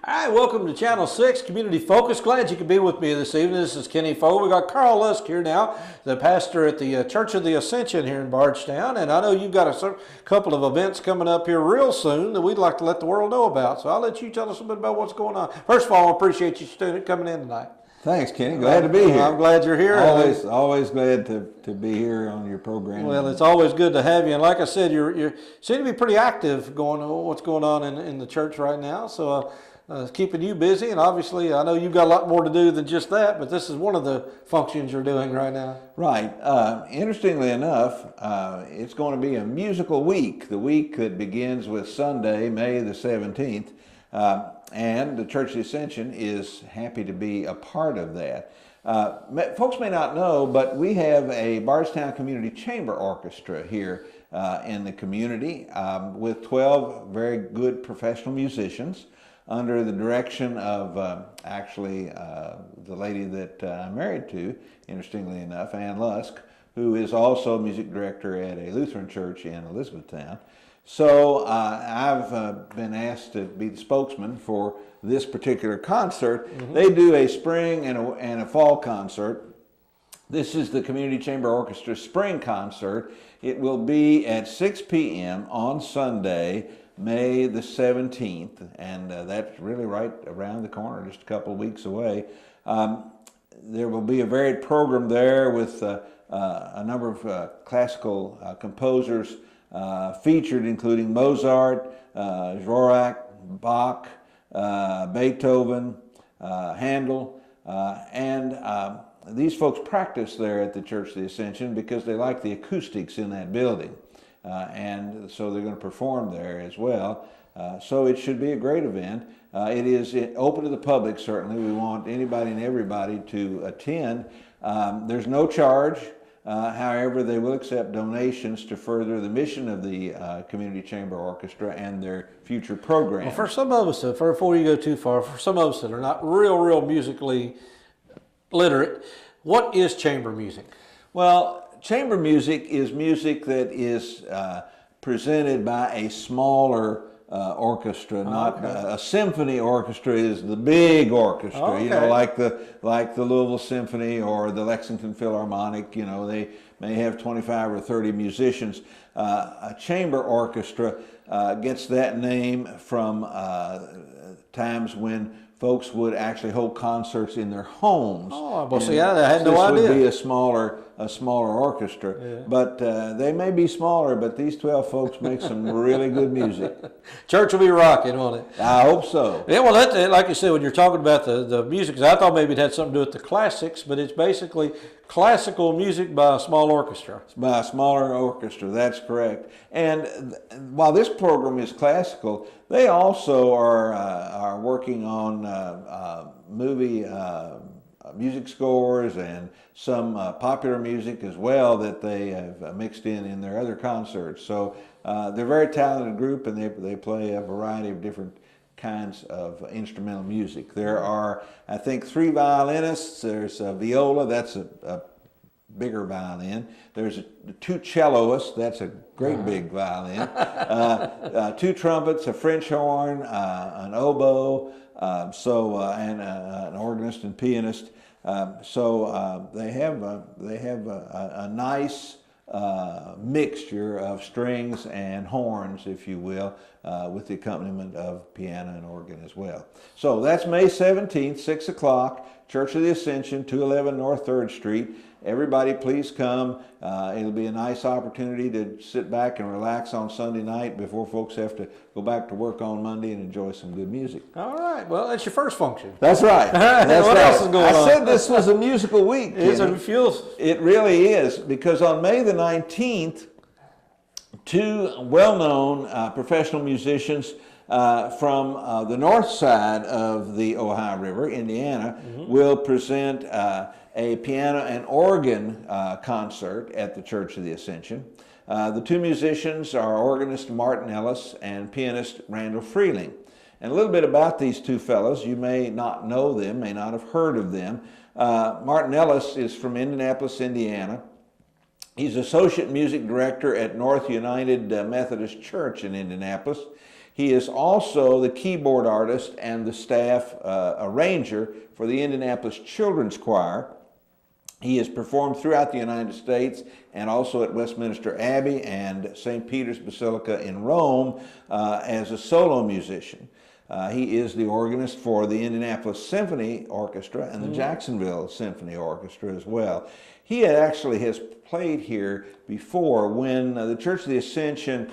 Hi, welcome to Channel 6 Community Focus. Glad you could be with me this evening. This is Kenny Foe. We got Carl Lusk here now, the pastor at the Church of the Ascension here in Bardstown. And I know you've got a couple of events coming up here real soon that we'd like to let the world know about. So I'll let you tell us a bit about what's going on. First of all, I appreciate you coming in tonight. Thanks, Kenny. Glad to be here. I'm glad you're here. Always glad to be here on your program. Well, it's always good to have you. And like I said, you seem to be pretty active what's going on in the church right now. So keeping you busy. And obviously, I know you've got a lot more to do than just that, but this is one of the functions you're doing right now. Right. Interestingly enough, it's going to be a musical week. The week that begins with Sunday, May the 17th. And the Church of the Ascension is happy to be a part of that. Folks may not know, but we have a Bardstown Community Chamber Orchestra here in the community with 12 very good professional musicians under the direction of the lady that I'm married to, interestingly enough, Ann Lusk, who is also music director at a Lutheran church in Elizabethtown. So I've been asked to be the spokesman for this particular concert. Mm-hmm. They do a spring and a fall concert. This is the Community Chamber Orchestra Spring Concert. It will be at 6 p.m. on Sunday, May the 17th, and that's really right around the corner, just a couple of weeks away. There will be a varied program there with a number of classical composers featured, including Mozart, Dvorak, Bach, Beethoven, Handel, and these folks practice there at the Church of the Ascension because they like the acoustics in that building, and so they're going to perform there as well. So it should be a great event. It is open to the public, certainly. We want anybody and everybody to attend. There's no charge. However, they will accept donations to further the mission of the Community Chamber Orchestra and their future programs. Well, for some of us, before you go too far, for some of us that are not real musically literate, what is chamber music? Well, chamber music is music that is presented by a smaller orchestra, not a symphony orchestra is the big orchestra, okay. Like the Louisville Symphony or the Lexington Philharmonic, they may have 25 or 30 musicians. A chamber orchestra gets that name from times when folks would actually hold concerts in their homes. Oh, well, see, I had no idea. This would be a smaller orchestra, yeah. But they may be smaller, but these 12 folks make some really good music. Church will be rocking, won't it? I hope so. Yeah, well, that, like you said, when you're talking about the music, I thought maybe it had something to do with the classics, but it's basically classical music by a small orchestra. By a smaller orchestra, that's correct. And while this program is classical, they also are working on movie music scores and some popular music as well that they have mixed in their other concerts. So they're a very talented group, and they play a variety of different kinds of instrumental music. There are, I think, 3 violinists. There's a viola, that's a bigger violin. There's 2 celloists, that's a great big violin. 2 trumpets, a French horn, an oboe, and an organist and pianist. They have a nice mixture of strings and horns, if you will, with the accompaniment of piano and organ as well. So that's May 17th, 6 o'clock, Church of the Ascension, 211 North 3rd Street. Everybody please come. It'll be a nice opportunity to sit back and relax on Sunday night before folks have to go back to work on Monday and enjoy some good music. All right. Well, that's your first function. That's right. That's what right. else is going on? I said this was a musical week. It really is, because on May the 19th, 2 well-known professional musicians from the north side of the Ohio River, Indiana, will present a piano and organ concert at the Church of the Ascension. The 2 musicians are organist Martin Ellis and pianist Randall Freeling. And a little bit about these 2 fellows. You may not know them, may not have heard of them. Martin Ellis is from Indianapolis, Indiana. He's Associate Music Director at North United Methodist Church in Indianapolis. He is also the keyboard artist and the staff arranger for the Indianapolis Children's Choir. He has performed throughout the United States and also at Westminster Abbey and St. Peter's Basilica in Rome as a solo musician. He is the organist for the Indianapolis Symphony Orchestra and the Jacksonville Symphony Orchestra as well. He actually has played here before when the Church of the Ascension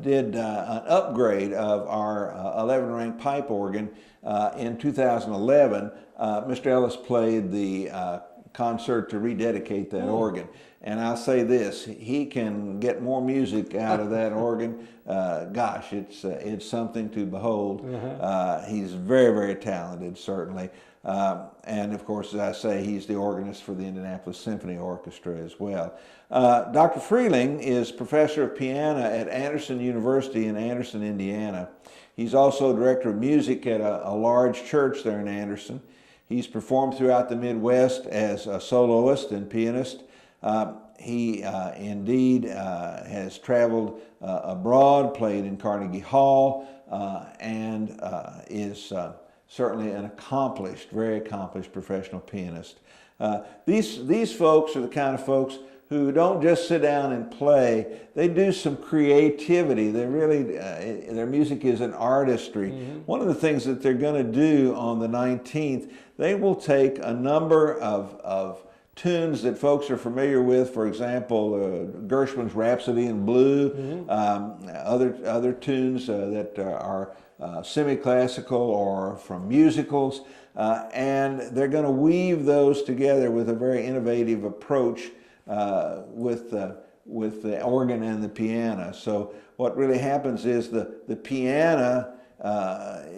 did an upgrade of our 11-rank pipe organ in 2011. Mr. Ellis played the concert to rededicate that organ. And I'll say this, he can get more music out of that organ. Gosh, it's something to behold. He's very, very talented, certainly. And of course, as I say, he's the organist for the Indianapolis Symphony Orchestra as well. Dr. Freeling is professor of piano at Anderson University in Anderson, Indiana. He's also director of music at a large church there in Anderson. He's performed throughout the Midwest as a soloist and pianist. He indeed has traveled abroad, played in Carnegie Hall, and is certainly an accomplished, very accomplished professional pianist. These folks are the kind of folks who don't just sit down and play, they do some creativity. They really, their music is an artistry. One of the things that they're going to do on the 19th, they will take a number of tunes that folks are familiar with, for example, Gershwin's Rhapsody in Blue, other tunes that are semi-classical or from musicals, and they're going to weave those together with a very innovative approach with the organ and the piano. So what really happens is the piano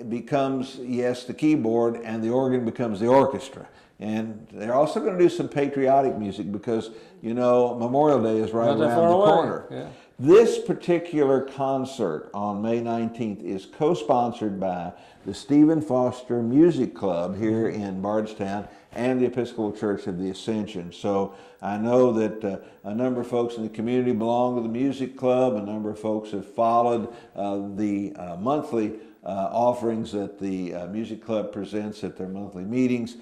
becomes, yes, the keyboard, and the organ becomes the orchestra. And they're also going to do some patriotic music because, you know, Memorial Day is right around the corner. Yeah. This particular concert on May 19th is co-sponsored by the Stephen Foster Music Club here in Bardstown and the Episcopal Church of the Ascension. So I know that a number of folks in the community belong to the music club. A number of folks have followed the monthly offerings that the music club presents at their monthly meetings.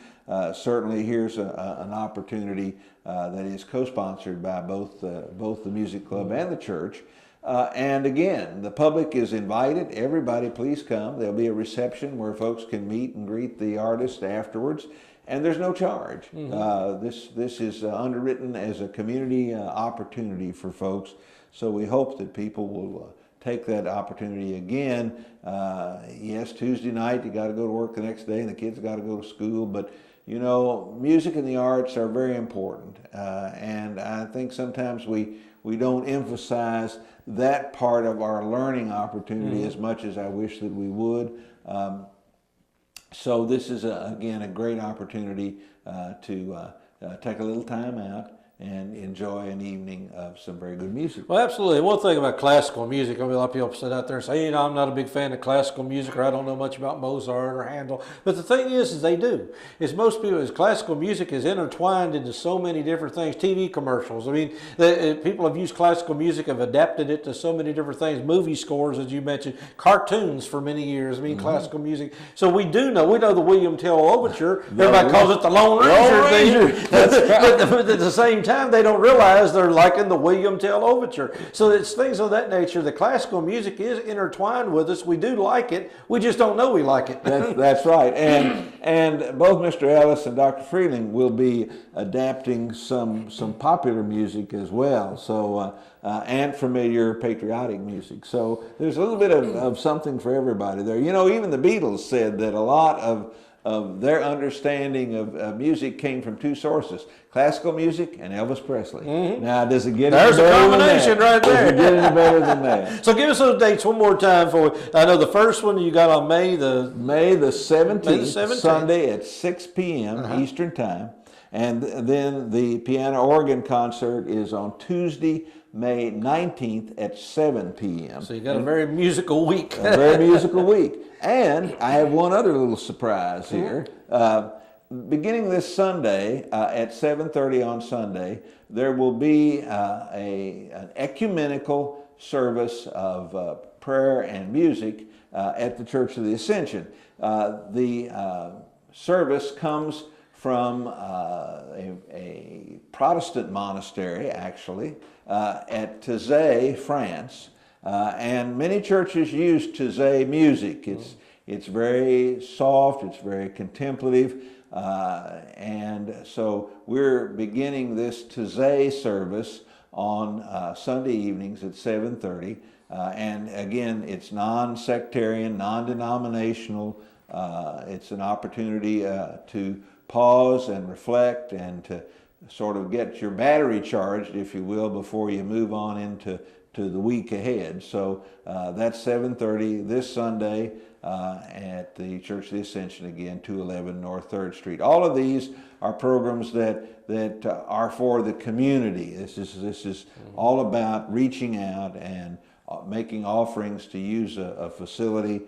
Certainly here's an opportunity that is co-sponsored by both the music club and the church. And again, the public is invited. Everybody please come. There'll be a reception where folks can meet and greet the artist afterwards. And there's no charge. This is underwritten as a community opportunity for folks. So we hope that people will take that opportunity again. Yes, Tuesday night, you got to go to work the next day and the kids got to go to school, but you know, music and the arts are very important. And I think sometimes we don't emphasize that part of our learning opportunity as much as I wish that we would. So this is, again, a great opportunity to take a little time out and enjoy an evening of some very good music. Well, absolutely. One thing about classical music, I mean, a lot of people sit out there and say, you know, I'm not a big fan of classical music, or I don't know much about Mozart or Handel. But the thing is they do. Is most people, is classical music is intertwined into so many different things. TV commercials. I mean, people have used classical music, have adapted it to so many different things. Movie scores, as you mentioned, cartoons for many years. I mean, classical music. So we know the William Tell Overture. Everybody calls it the Lone Ranger thing. That's right. But at the same time, they don't realize they're liking the William Tell Overture. So it's things of that nature. The classical music is intertwined with us. We do like it. We just don't know we like it. That's right. And both Mr. Ellis and Dr. Freeling will be adapting some popular music as well. So and familiar patriotic music. So there's a little bit of something for everybody there. You know, even the Beatles said that a lot of their understanding of music came from two sources: classical music and Elvis Presley. Now, does it get any better than that? There's a combination right there. Does it get any better than that? So give us those dates one more time for. I know the first one you got on May the 17th, Sunday at 6 p.m. Eastern Time, and then the piano organ concert is on Tuesday, May 19th at 7 p.m. So you got a very musical week. A very musical week. And I have one other little surprise here. Beginning this Sunday at 7:30 on Sunday, there will be an ecumenical service of prayer and music at the Church of the Ascension. The service comes from a Protestant monastery, actually, at Taizé, France. And many churches use Taizé music. It's very soft, it's very contemplative, and so we're beginning this Taizé service on Sunday evenings at 7:30. And again, it's non-sectarian, non-denominational. It's an opportunity to pause and reflect and to sort of get your battery charged, if you will, before you move on into the week ahead. So that's 7:30 this Sunday at the Church of the Ascension, again, 211 North 3rd Street. All of these are programs that are for the community. This is all about reaching out and making offerings to use a facility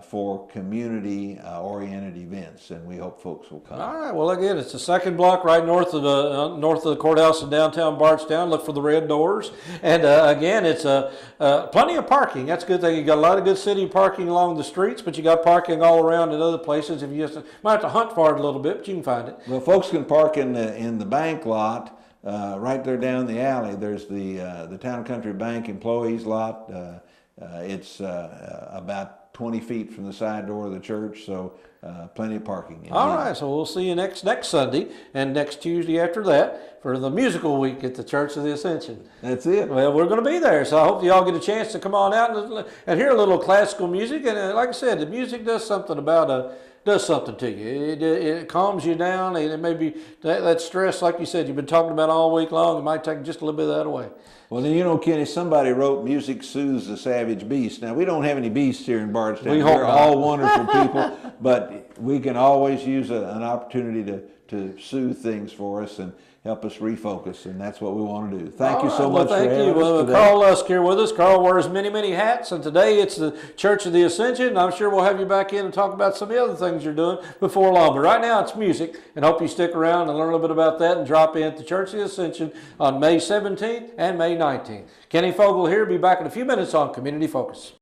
for community-oriented events, and we hope folks will come. All right. Well, again, it's the second block right north of the courthouse in downtown Bardstown. Look for the red doors, and again, it's plenty of parking. That's a good thing. You got a lot of good city parking along the streets, but you got parking all around in other places. If you just might have to hunt for it a little bit, but you can find it. Well, folks can park in the bank lot right there down the alley. There's the Town and Country Bank employees lot. It's about 20 feet from the side door of the church, so plenty of parking. All right, so we'll see you next Sunday and next Tuesday after that for the musical week at the Church of the Ascension. That's it. Well, we're going to be there, so I hope you all get a chance to come on out and hear a little classical music. And like I said, the music does something to you. It calms you down, and it maybe that stress, like you said, you've been talking about all week long. It might take just a little bit of that away. Well, then, you know, Kenny, somebody wrote "Music soothes the savage beast." Now, we don't have any beasts here in Bardstown. We're all wonderful people, but we can always use an opportunity to soothe things for us and help us refocus, and that's what we want to do. Thank you so much for having us today. Well, Carl Lusk here with us. Carl wears many, many hats, and today it's the Church of the Ascension. I'm sure we'll have you back in and talk about some of the other things you're doing before long. But right now it's music, and hope you stick around and learn a little bit about that and drop in at the Church of the Ascension on May 17th and May 19th. Kenny Fogel here. Be back in a few minutes on Community Focus.